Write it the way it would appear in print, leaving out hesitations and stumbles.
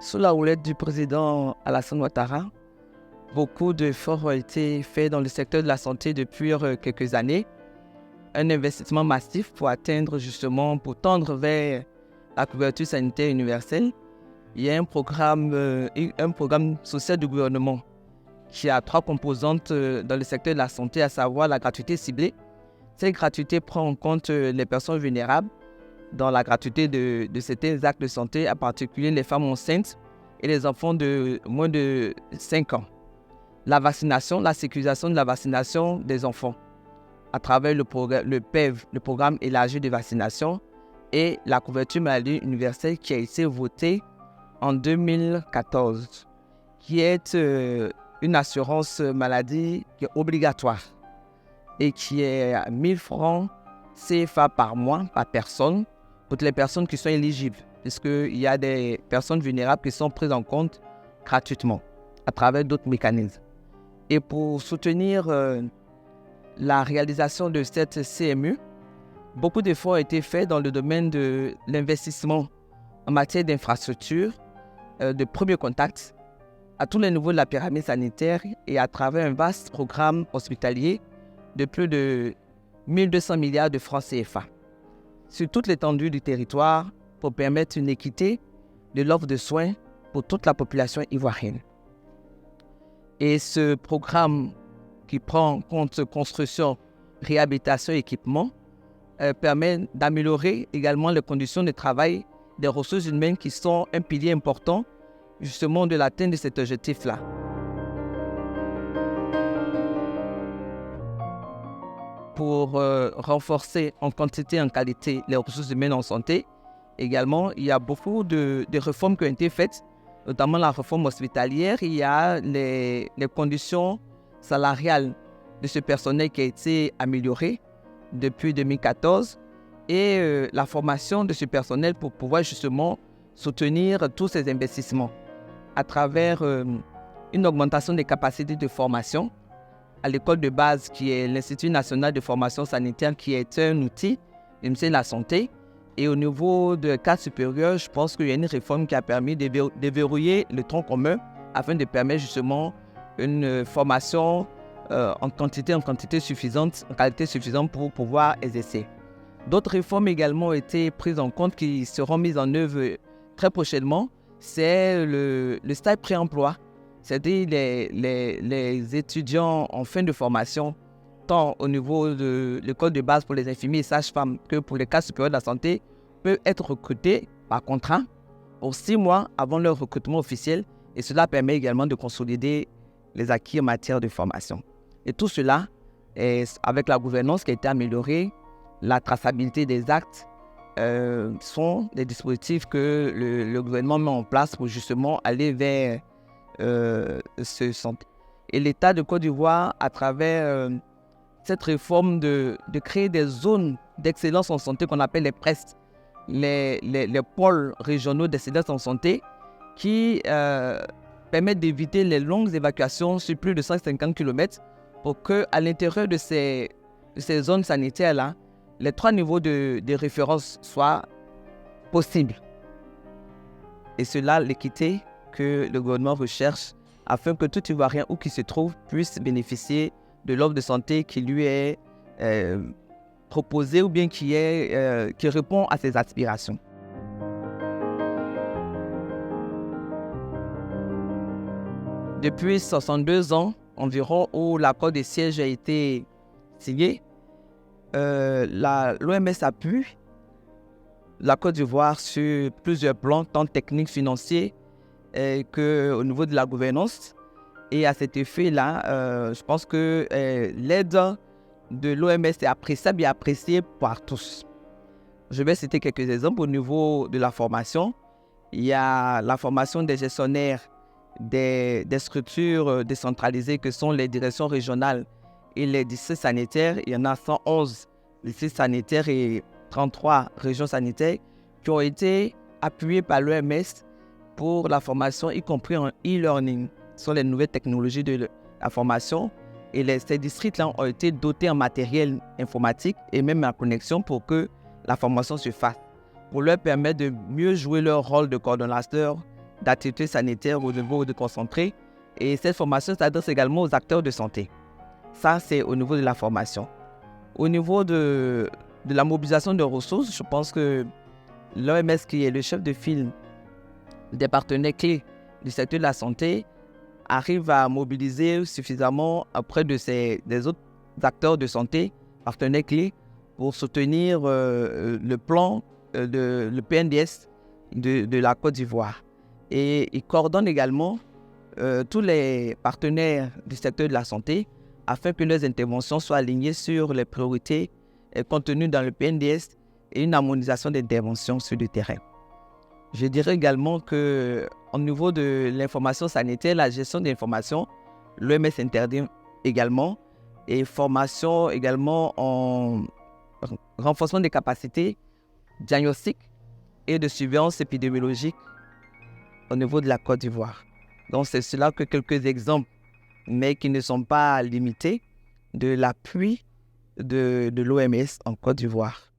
Sous la houlette du président Alassane Ouattara, beaucoup d'efforts ont été faits dans le secteur de la santé depuis quelques années. Un investissement massif pour tendre vers la couverture sanitaire universelle. Il y a un programme social du gouvernement qui a 3 composantes dans le secteur de la santé, à savoir la gratuité ciblée. Cette gratuité prend en compte les personnes vulnérables dans la gratuité de certains actes de santé, en particulier les femmes enceintes et les enfants de moins de 5 ans. La vaccination, la sécurisation de la vaccination des enfants à travers le PEV, le programme élargi de vaccination, et la couverture maladie universelle qui a été votée en 2014, qui est une assurance maladie qui est obligatoire et qui est à 1 000 francs CFA par mois, par personne, pour les personnes qui sont éligibles, puisqu'il y a des personnes vulnérables qui sont prises en compte gratuitement à travers d'autres mécanismes. Et pour soutenir la réalisation de cette CMU, beaucoup d'efforts ont été faits dans le domaine de l'investissement en matière d'infrastructures, de premier contact, à tous les niveaux de la pyramide sanitaire et à travers un vaste programme hospitalier de plus de 1200 milliards de francs CFA sur toute l'étendue du territoire pour permettre une équité de l'offre de soins pour toute la population ivoirienne. Et ce programme qui prend en compte construction, réhabilitation et équipement permet d'améliorer également les conditions de travail des ressources humaines qui sont un pilier important justement de l'atteinte de cet objectif-là. Pour renforcer en quantité et en qualité les ressources humaines en santé, également, il y a beaucoup de réformes qui ont été faites, notamment la réforme hospitalière. Il y a les conditions salariales de ce personnel qui a été améliorée depuis 2014 et la formation de ce personnel pour pouvoir justement soutenir tous ces investissements à travers une augmentation des capacités de formation à l'école de base qui est l'Institut national de formation sanitaire, qui est un outil du ministère de la Santé. Et au niveau de cadre supérieur, je pense qu'il y a une réforme qui a permis de déverrouiller le tronc commun afin de permettre justement une formation en quantité suffisante, en qualité suffisante pour pouvoir exercer. D'autres réformes également ont été prises en compte qui seront mises en œuvre très prochainement. C'est le stage pré-emploi, c'est-à-dire les étudiants en fin de formation, tant au niveau de l'école de base pour les infirmiers et sages-femmes que pour les cadres supérieurs de la santé, peuvent être recrutés par contrat pour 6 mois avant leur recrutement officiel, et cela permet également de consolider les acquis en matière de formation. Et tout cela, avec la gouvernance qui a été améliorée, la traçabilité des actes, sont des dispositifs que le gouvernement met en place pour justement aller vers ce santé. Et l'État de Côte d'Ivoire, à travers cette réforme de créer des zones d'excellence en santé qu'on appelle les PREST, les pôles régionaux d'excellence en santé, qui permettent d'éviter les longues évacuations sur plus de 150 km pour qu'à l'intérieur de ces zones sanitaires-là, les 3 niveaux de référence soient possibles. Et cela, l'équité que le gouvernement recherche afin que tout Ivoirien où qu'il se trouve puisse bénéficier de l'offre de santé qui lui est proposée ou bien qui répond à ses aspirations. Depuis 62 ans environ où l'accord de siège a été signé, l'OMS appuie la Côte d'Ivoire sur plusieurs plans, tant techniques, financiers qu'au niveau de la gouvernance. Et à cet effet-là, je pense que l'aide de l'OMS est appréciable et appréciée par tous. Je vais citer quelques exemples au niveau de la formation. Il y a la formation des gestionnaires des structures décentralisées que sont les directions régionales et les districts sanitaires. Il y en a 111 districts sanitaires et 33 régions sanitaires qui ont été appuyées par l'OMS pour la formation, y compris en e-learning. Ce sont les nouvelles technologies de la formation. Et ces districts-là ont été dotés en matériel informatique et même en connexion pour que la formation se fasse, pour leur permettre de mieux jouer leur rôle de coordonnateur d'activités sanitaires au niveau déconcentré. Et cette formation s'adresse également aux acteurs de santé. Ça, c'est au niveau de la formation. Au niveau de la mobilisation de ressources, je pense que l'OMS, qui est le chef de file des partenaires clés du secteur de la santé, arrive à mobiliser suffisamment auprès des autres acteurs de santé, partenaires clés, pour soutenir le plan, le PNDS de la Côte d'Ivoire. Et il coordonne également tous les partenaires du secteur de la santé afin que leurs interventions soient alignées sur les priorités contenues dans le PNDS et une harmonisation d'interventions sur le terrain. Je dirais également qu'au niveau de l'information sanitaire, la gestion de l'information, l'OMS intervient également, et formation également en renforcement des capacités diagnostiques et de surveillance épidémiologique au niveau de la Côte d'Ivoire. Donc c'est cela que quelques exemples, mais qui ne sont pas limités, de l'appui de l'OMS en Côte d'Ivoire.